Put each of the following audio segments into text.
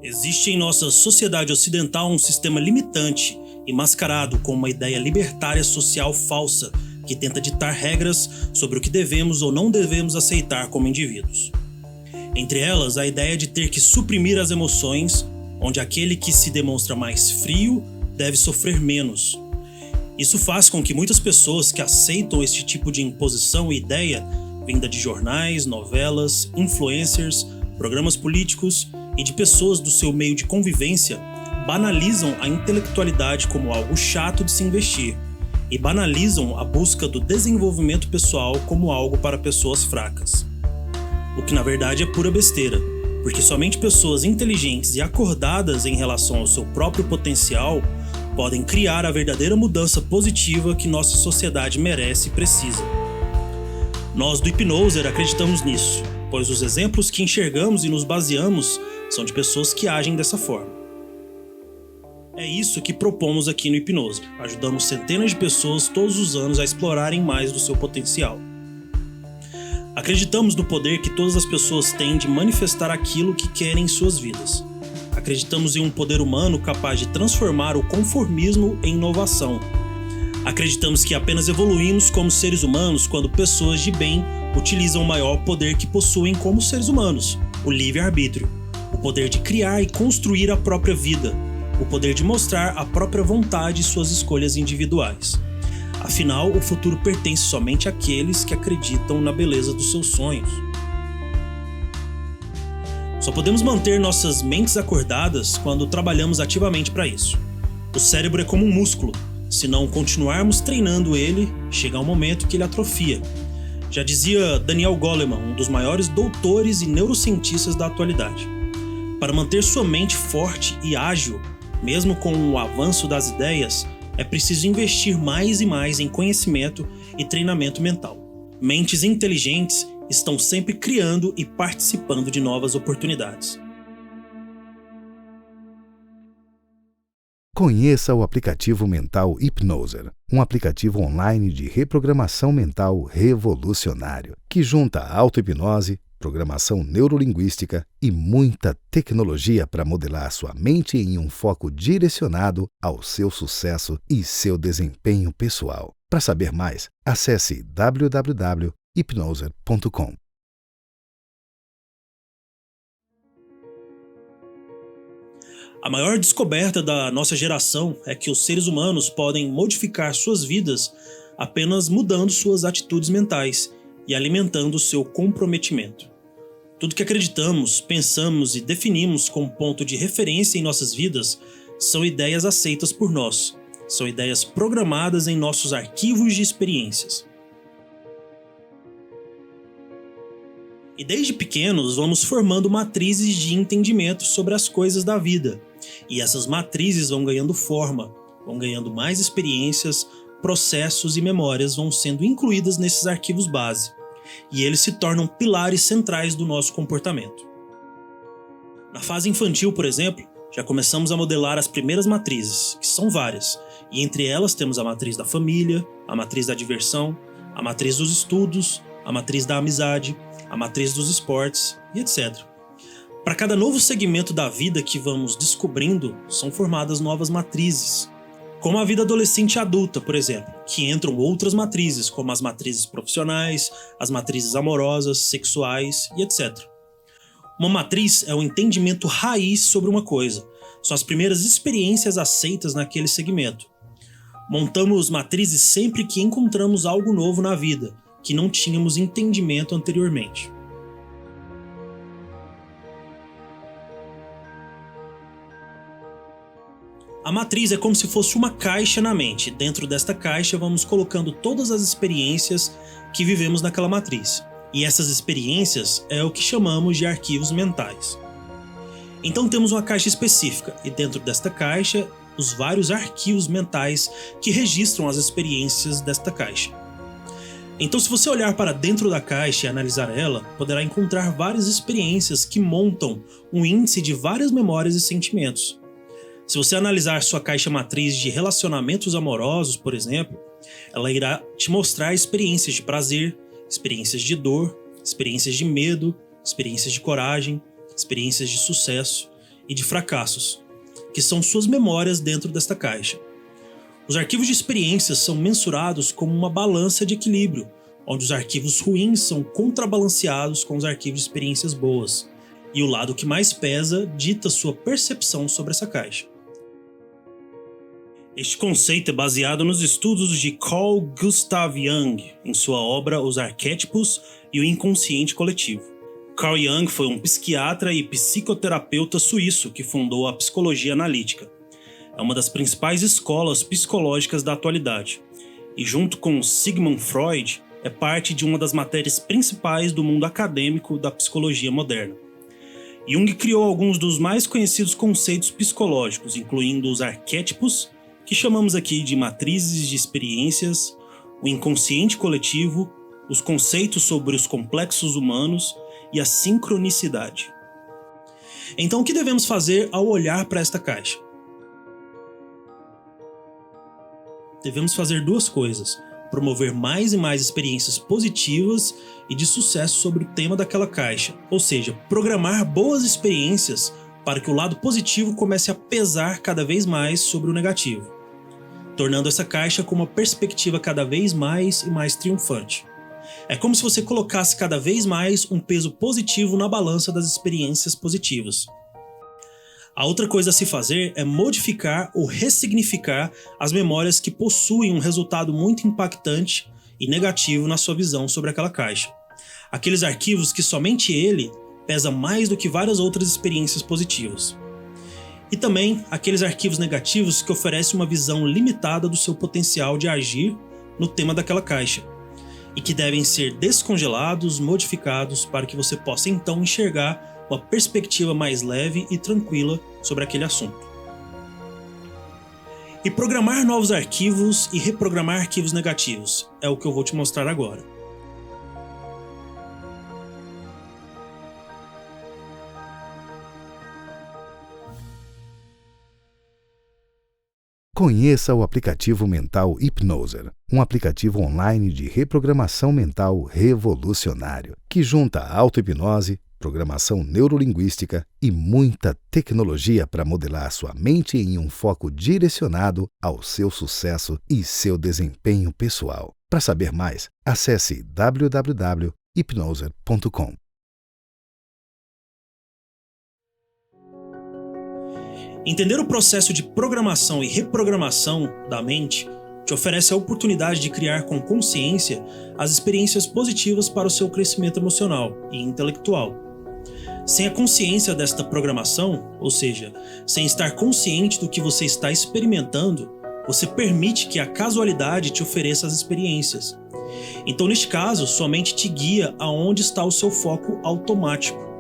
Existe em nossa sociedade ocidental um sistema limitante e mascarado com uma ideia libertária social falsa que tenta ditar regras sobre o que devemos ou não devemos aceitar como indivíduos. Entre elas, a ideia de ter que suprimir as emoções, onde aquele que se demonstra mais frio deve sofrer menos. Isso faz com que muitas pessoas que aceitam este tipo de imposição e ideia, vinda de jornais, novelas, influencers, programas políticos e de pessoas do seu meio de convivência, banalizam a intelectualidade como algo chato de se investir e banalizam a busca do desenvolvimento pessoal como algo para pessoas fracas. O que na verdade é pura besteira, porque somente pessoas inteligentes e acordadas em relação ao seu próprio potencial podem criar a verdadeira mudança positiva que nossa sociedade merece e precisa. Nós do Hipnoser acreditamos nisso, pois os exemplos que enxergamos e nos baseamos são de pessoas que agem dessa forma. É isso que propomos aqui no Hipnoser. Ajudamos centenas de pessoas todos os anos a explorarem mais do seu potencial. Acreditamos no poder que todas as pessoas têm de manifestar aquilo que querem em suas vidas. Acreditamos em um poder humano capaz de transformar o conformismo em inovação. Acreditamos que apenas evoluímos como seres humanos quando pessoas de bem utilizam o maior poder que possuem como seres humanos, o livre-arbítrio, o poder de criar e construir a própria vida, o poder de mostrar a própria vontade e suas escolhas individuais. Afinal, o futuro pertence somente àqueles que acreditam na beleza dos seus sonhos. Só podemos manter nossas mentes acordadas quando trabalhamos ativamente para isso. O cérebro é como um músculo. Se não continuarmos treinando ele, chega um momento que ele atrofia. Já dizia Daniel Goleman, um dos maiores doutores e neurocientistas da atualidade. Para manter sua mente forte e ágil, mesmo com o avanço das ideias, é preciso investir mais e mais em conhecimento e treinamento mental. Mentes inteligentes estão sempre criando e participando de novas oportunidades. Conheça o aplicativo mental Hipnoser, um aplicativo online de reprogramação mental revolucionário, que junta auto-hipnose, programação neurolinguística e muita tecnologia para modelar sua mente em um foco direcionado ao seu sucesso e seu desempenho pessoal. Para saber mais, acesse www.hipnoser.com. A maior descoberta da nossa geração é que os seres humanos podem modificar suas vidas apenas mudando suas atitudes mentais e alimentando seu comprometimento. Tudo que acreditamos, pensamos e definimos como ponto de referência em nossas vidas são ideias aceitas por nós, são ideias programadas em nossos arquivos de experiências. E desde pequenos vamos formando matrizes de entendimento sobre as coisas da vida. E essas matrizes vão ganhando forma, vão ganhando mais experiências, processos e memórias vão sendo incluídas nesses arquivos base. E eles se tornam pilares centrais do nosso comportamento. Na fase infantil, por exemplo, já começamos a modelar as primeiras matrizes, que são várias. E entre elas temos a matriz da família, a matriz da diversão, a matriz dos estudos, a matriz da amizade, a matriz dos esportes e etc. Para cada novo segmento da vida que vamos descobrindo, são formadas novas matrizes. Como a vida adolescente e adulta, por exemplo, que entram outras matrizes, como as matrizes profissionais, as matrizes amorosas, sexuais e etc. Uma matriz é um entendimento raiz sobre uma coisa. São as primeiras experiências aceitas naquele segmento. Montamos matrizes sempre que encontramos algo novo na vida, que não tínhamos entendimento anteriormente. A matriz é como se fosse uma caixa na mente. Dentro desta caixa vamos colocando todas as experiências que vivemos naquela matriz. E essas experiências é o que chamamos de arquivos mentais. Então temos uma caixa específica e dentro desta caixa os vários arquivos mentais que registram as experiências desta caixa. Então se você olhar para dentro da caixa e analisar ela, poderá encontrar várias experiências que montam um índice de várias memórias e sentimentos. Se você analisar sua caixa matriz de relacionamentos amorosos, por exemplo, ela irá te mostrar experiências de prazer, experiências de dor, experiências de medo, experiências de coragem, experiências de sucesso e de fracassos, que são suas memórias dentro desta caixa. Os arquivos de experiências são mensurados como uma balança de equilíbrio, onde os arquivos ruins são contrabalanceados com os arquivos de experiências boas, e o lado que mais pesa dita sua percepção sobre essa caixa. Este conceito é baseado nos estudos de Carl Gustav Jung, em sua obra Os Arquétipos e o Inconsciente Coletivo. Carl Jung foi um psiquiatra e psicoterapeuta suíço que fundou a psicologia analítica. É uma das principais escolas psicológicas da atualidade, e junto com Sigmund Freud, é parte de uma das matérias principais do mundo acadêmico da psicologia moderna. Jung criou alguns dos mais conhecidos conceitos psicológicos, incluindo os arquétipos, que chamamos aqui de matrizes de experiências, o inconsciente coletivo, os conceitos sobre os complexos humanos e a sincronicidade. Então, o que devemos fazer ao olhar para esta caixa? Devemos fazer duas coisas: promover mais e mais experiências positivas e de sucesso sobre o tema daquela caixa, ou seja, programar boas experiências para que o lado positivo comece a pesar cada vez mais sobre o negativo, tornando essa caixa com uma perspectiva cada vez mais e mais triunfante. É como se você colocasse cada vez mais um peso positivo na balança das experiências positivas. A outra coisa a se fazer é modificar ou ressignificar as memórias que possuem um resultado muito impactante e negativo na sua visão sobre aquela caixa. Aqueles arquivos que somente ele pesa mais do que várias outras experiências positivas. E também aqueles arquivos negativos que oferecem uma visão limitada do seu potencial de agir no tema daquela caixa, e que devem ser descongelados, modificados, para que você possa então enxergar uma perspectiva mais leve e tranquila sobre aquele assunto. E programar novos arquivos e reprogramar arquivos negativos é o que eu vou te mostrar agora. Conheça o aplicativo mental Hypnoser, um aplicativo online de reprogramação mental revolucionário, que junta auto-hipnose, programação neurolinguística e muita tecnologia para modelar sua mente em um foco direcionado ao seu sucesso e seu desempenho pessoal. Para saber mais, acesse www.hypnoser.com. Entender o processo de programação e reprogramação da mente te oferece a oportunidade de criar com consciência as experiências positivas para o seu crescimento emocional e intelectual. Sem a consciência desta programação, ou seja, sem estar consciente do que você está experimentando, você permite que a casualidade te ofereça as experiências. Então, neste caso, sua mente te guia aonde está o seu foco automático.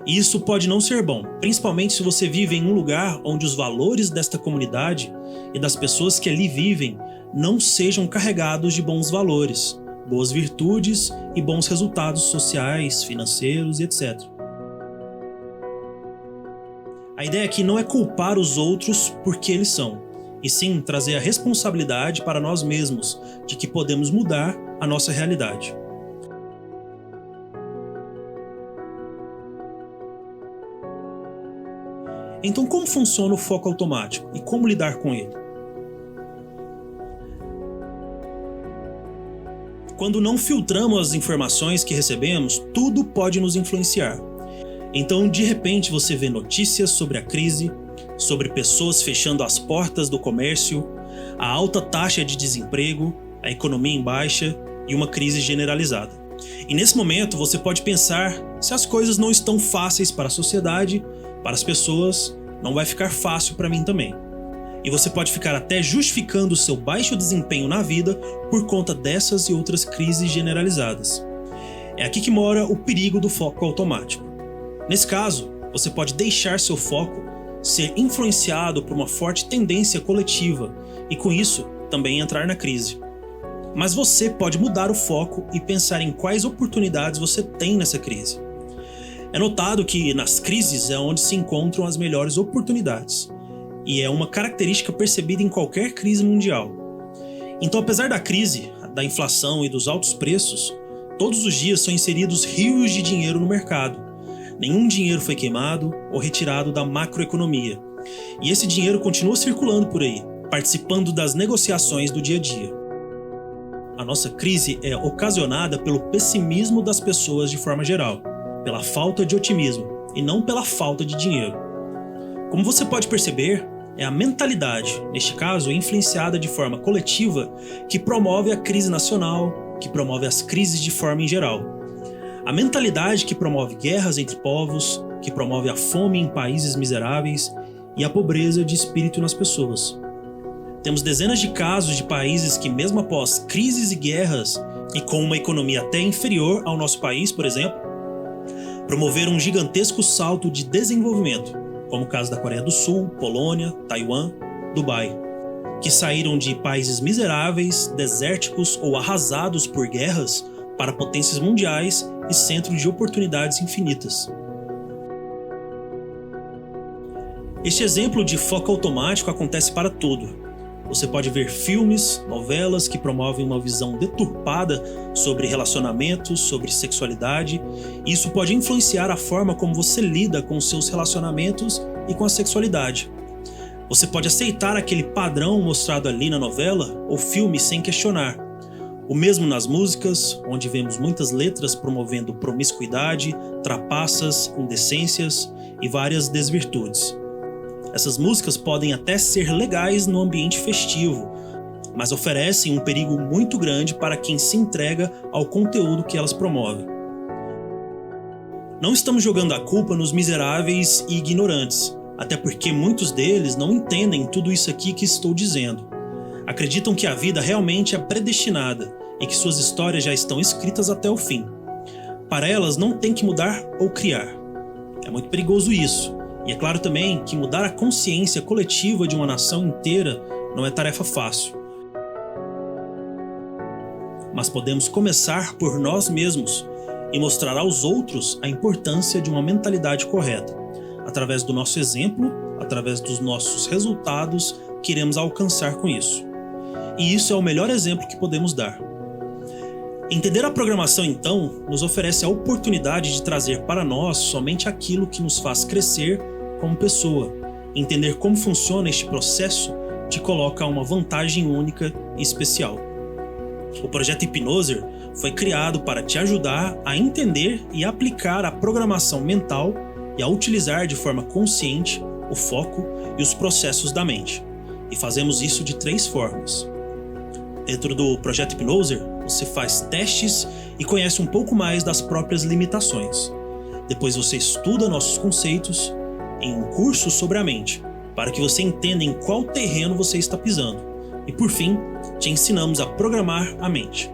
E isso pode não ser bom, principalmente se você vive em um lugar onde os valores desta comunidade e das pessoas que ali vivem não sejam carregados de bons valores, boas virtudes e bons resultados sociais, financeiros e etc. A ideia aqui não é culpar os outros porque eles são, e sim trazer a responsabilidade para nós mesmos de que podemos mudar a nossa realidade. Então, como funciona o foco automático e como lidar com ele? Quando não filtramos as informações que recebemos, tudo pode nos influenciar. Então, de repente, você vê notícias sobre a crise, sobre pessoas fechando as portas do comércio, a alta taxa de desemprego, a economia em baixa e uma crise generalizada. E nesse momento, você pode pensar se as coisas não estão fáceis para a sociedade, para as pessoas, não vai ficar fácil para mim também. E você pode ficar até justificando o seu baixo desempenho na vida por conta dessas e outras crises generalizadas. É aqui que mora o perigo do foco automático. Nesse caso, você pode deixar seu foco ser influenciado por uma forte tendência coletiva e, com isso, também entrar na crise. Mas você pode mudar o foco e pensar em quais oportunidades você tem nessa crise. É notado que nas crises é onde se encontram as melhores oportunidades, e é uma característica percebida em qualquer crise mundial. Então, apesar da crise, da inflação e dos altos preços, todos os dias são inseridos rios de dinheiro no mercado. Nenhum dinheiro foi queimado ou retirado da macroeconomia. E esse dinheiro continua circulando por aí, participando das negociações do dia a dia. A nossa crise é ocasionada pelo pessimismo das pessoas de forma geral, pela falta de otimismo e não pela falta de dinheiro. Como você pode perceber, é a mentalidade, neste caso influenciada de forma coletiva, que promove a crise nacional, que promove as crises de forma em geral. A mentalidade que promove guerras entre povos, que promove a fome em países miseráveis e a pobreza de espírito nas pessoas. Temos dezenas de casos de países que, mesmo após crises e guerras, e com uma economia até inferior ao nosso país, por exemplo, promoveram um gigantesco salto de desenvolvimento, como o caso da Coreia do Sul, Polônia, Taiwan, Dubai, que saíram de países miseráveis, desérticos ou arrasados por guerras para potências mundiais e centros de oportunidades infinitas. Este exemplo de foco automático acontece para tudo. Você pode ver filmes, novelas que promovem uma visão deturpada sobre relacionamentos, sobre sexualidade, e isso pode influenciar a forma como você lida com os seus relacionamentos e com a sexualidade. Você pode aceitar aquele padrão mostrado ali na novela ou filme sem questionar. O mesmo nas músicas, onde vemos muitas letras promovendo promiscuidade, trapaças, indecências e várias desvirtudes. Essas músicas podem até ser legais no ambiente festivo, mas oferecem um perigo muito grande para quem se entrega ao conteúdo que elas promovem. Não estamos jogando a culpa nos miseráveis e ignorantes, até porque muitos deles não entendem tudo isso aqui que estou dizendo. Acreditam que a vida realmente é predestinada e que suas histórias já estão escritas até o fim. Para elas não tem que mudar ou criar. É muito perigoso isso. E é claro também que mudar a consciência coletiva de uma nação inteira não é tarefa fácil. Mas podemos começar por nós mesmos e mostrar aos outros a importância de uma mentalidade correta, através do nosso exemplo, através dos nossos resultados que iremos alcançar com isso. E isso é o melhor exemplo que podemos dar. Entender a programação, então, nos oferece a oportunidade de trazer para nós somente aquilo que nos faz crescer como pessoa. Entender como funciona este processo te coloca uma vantagem única e especial. O projeto Hipnoser foi criado para te ajudar a entender e aplicar a programação mental e a utilizar de forma consciente o foco e os processos da mente. E fazemos isso de 3 formas. Dentro do projeto Hipnoser, você faz testes e conhece um pouco mais das próprias limitações. Depois você estuda nossos conceitos em um curso sobre a mente, para que você entenda em qual terreno você está pisando. E por fim, te ensinamos a programar a mente.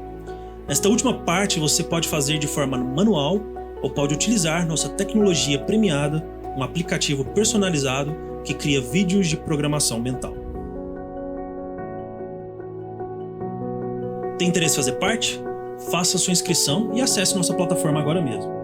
Nesta última parte você pode fazer de forma manual ou pode utilizar nossa tecnologia premiada, um aplicativo personalizado que cria vídeos de programação mental. Tem interesse em fazer parte? Faça sua inscrição e acesse nossa plataforma agora mesmo.